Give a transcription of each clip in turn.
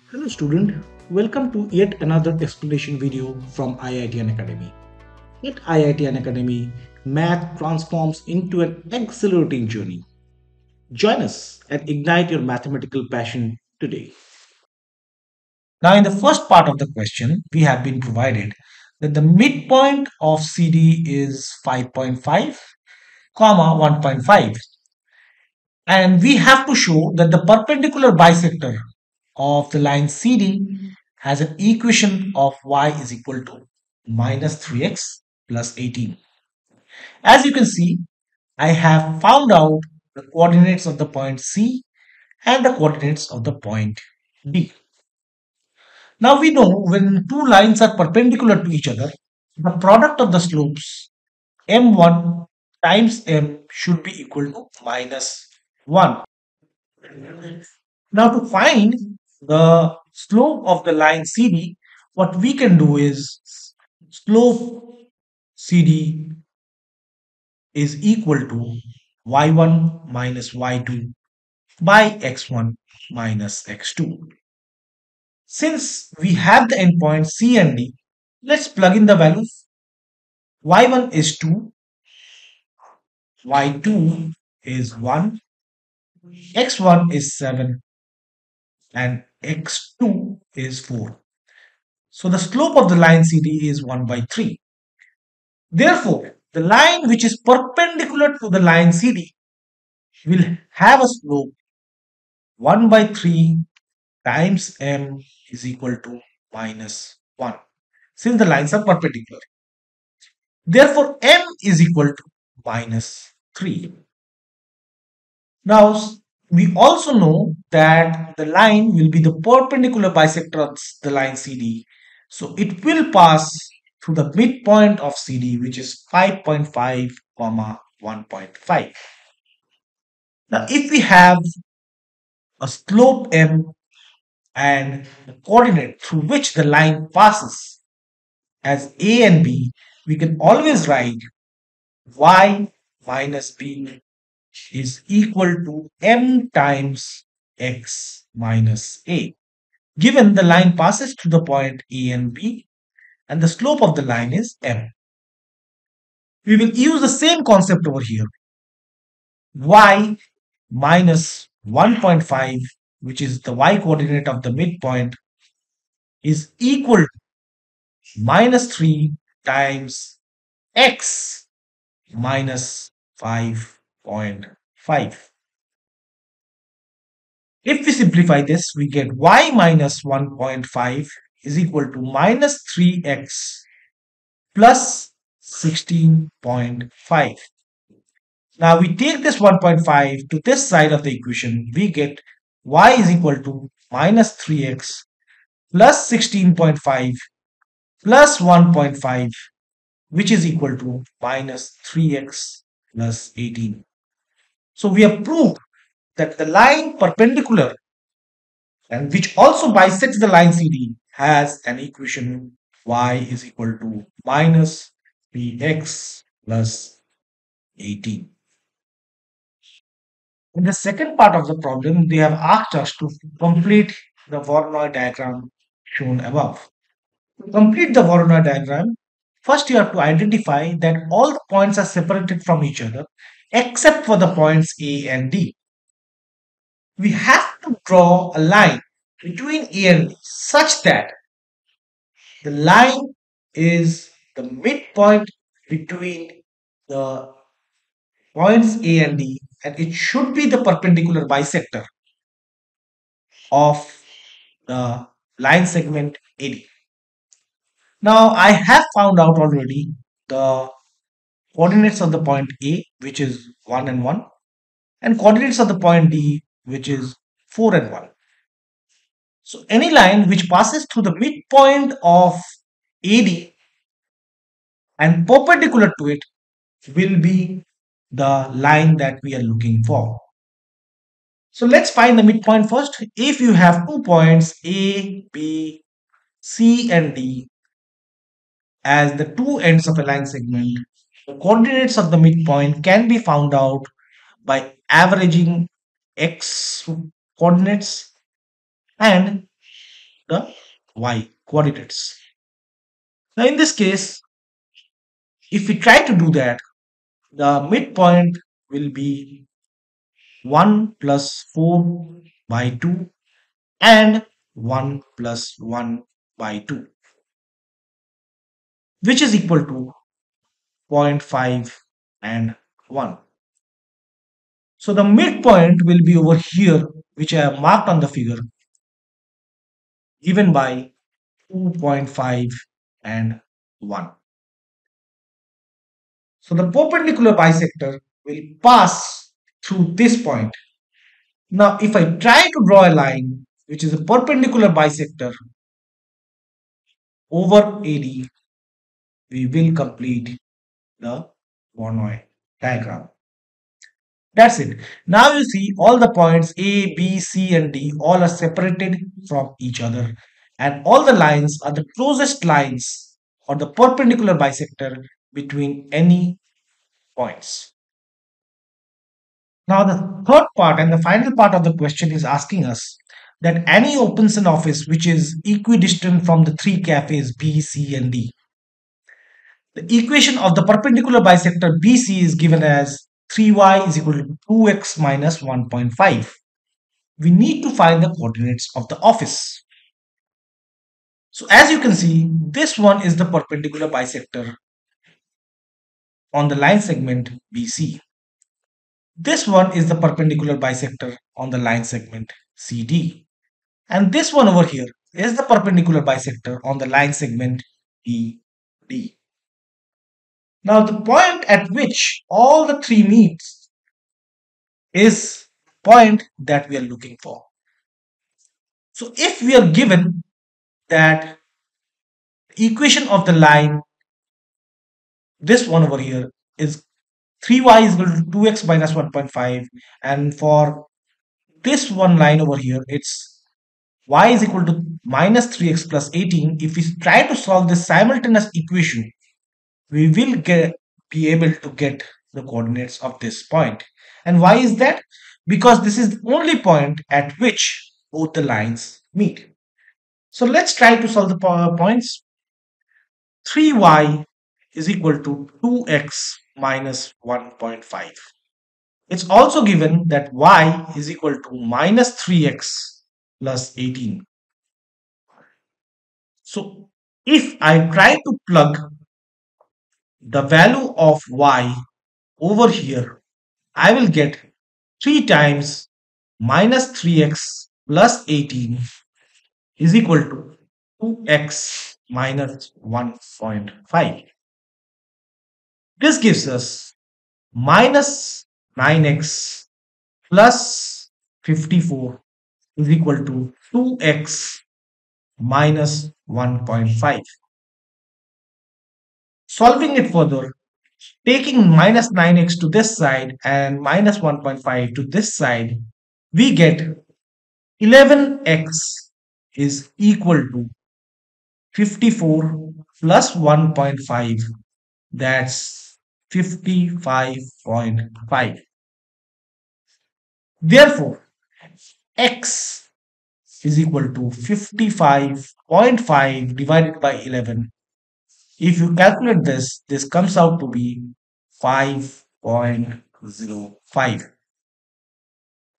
Hello student, welcome to yet another explanation video from IIT Academy. At IIT Academy, math transforms into an exhilarating journey. Join us and ignite your mathematical passion today. Now in the first part of the question, we have been provided that the midpoint of CD is 5.5, comma 1.5, and we have to show that the perpendicular bisector of the line CD has an equation of y is equal to minus 3x plus 18. As you can see, I have found out the coordinates of the point C and the coordinates of the point D. Now we know when two lines are perpendicular to each other, the product of the slopes m1 times m should be equal to minus 1. Now to find the slope of the line CD, what we can do is slope CD is equal to y1 minus y2 by x1 minus x2. Since we have the endpoints C and D, let's plug in the values. y1 is 2, y2 is 1, x1 is 7, and x2 is 4. So the slope of the line CD is 1 by 3. Therefore, the line which is perpendicular to the line CD will have a slope 1 by 3 times m is equal to minus 1, since the lines are perpendicular. Therefore, m is equal to minus 3. Now, we also know that the line will be the perpendicular bisector of the line CD. So it will pass through the midpoint of CD, which is 5.5, comma 1.5. Now, if we have a slope m and the coordinate through which the line passes as a and b, we can always write y minus b is equal to m times x minus a. Given the line passes through the point a and b and the slope of the line is m. We will use the same concept over here. Y minus 1.5, which is the y coordinate of the midpoint, is equal to minus 3 times x minus 5.5. If we simplify this, we get y minus 1.5 is equal to minus 3x plus 16.5. Now we take this 1.5 to this side of the equation, we get y is equal to minus 3x plus 16.5 plus 1.5, which is equal to minus 3x plus 18. So we have proved that the line perpendicular and which also bisects the line CD has an equation y is equal to minus 3x plus 18. In the second part of the problem, they have asked us to complete the Voronoi diagram shown above. To complete the Voronoi diagram, first you have to identify that all the points are separated from each other except for the points A and D. We have to draw a line between A and D such that the line is the midpoint between the points A and D, and it should be the perpendicular bisector of the line segment AD. Now I have found out already the coordinates of the point A, which is 1 and 1, and coordinates of the point D, which is 4 and 1. So any line which passes through the midpoint of AD and perpendicular to it will be the line that we are looking for. So let's find the midpoint first. If you have 2 points A, B, C and D as the two ends of a line segment, the coordinates of the midpoint can be found out by averaging x coordinates and the y coordinates. Now in this case, if we try to do that, the midpoint will be 1 plus 4 by 2 and 1 plus 1 by 2, which is equal to zero point 0.5 and 1. So the midpoint will be over here, which I have marked on the figure, given by 2.5 and 1. So the perpendicular bisector will pass through this point. Now, if I try to draw a line which is a perpendicular bisector over AD, we will complete the Voronoi diagram. That's it. Now you see all the points A, B, C and D all are separated from each other, and all the lines are the closest lines or the perpendicular bisector between any points. Now the third part and the final part of the question is asking us that Annie opens an office which is equidistant from the three cafes B, C and D. The equation of the perpendicular bisector BC is given as 3y is equal to 2x minus 1.5. We need to find the coordinates of the office. So as you can see, this one is the perpendicular bisector on the line segment BC. This one is the perpendicular bisector on the line segment CD. And this one over here is the perpendicular bisector on the line segment ED. Now the point at which all the three meets is the point that we are looking for. So if we are given that equation of the line, this one over here is 3y is equal to 2x minus 1.5, and for this one line over here it's y is equal to minus 3x plus 18. If we try to solve this simultaneous equation, we will be able to get the coordinates of this point. And why is that? Because this is the only point at which both the lines meet. So let's try to solve the points. 3y is equal to 2x minus 1.5. It's also given that y is equal to minus 3x plus 18. So if I try to plug the value of y over here, I will get 3 times minus 3x plus 18 is equal to 2x minus 1.5. This gives us minus 9x plus 54 is equal to 2x minus 1.5. Solving it further, taking minus 9x to this side and minus 1.5 to this side, we get 11x is equal to 54 plus 1.5, that's 55.5. Therefore, x is equal to 55.5 divided by 11. If you calculate this, this comes out to be 5.05.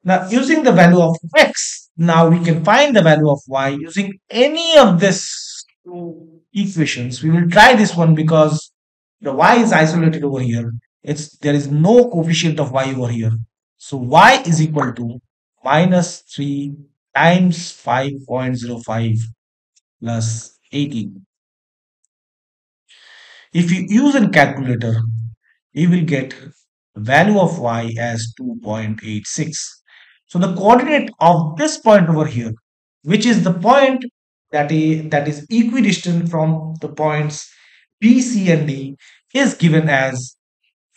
Now, using the value of x, now we can find the value of y using any of these two equations. We will try this one because the y is isolated over here. There is no coefficient of y over here. So y is equal to minus 3 times 5.05 plus 18. If you use a calculator, you will get the value of y as 2.86. So the coordinate of this point over here, which is the point that is equidistant from the points B, C and D, is given as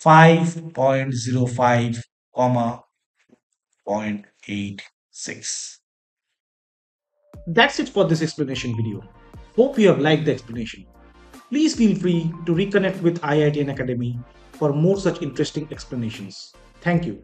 5.05, 0.86. That's it for this explanation video. Hope you have liked the explanation. Please feel free to reconnect with IITN Academy for more such interesting explanations. Thank you.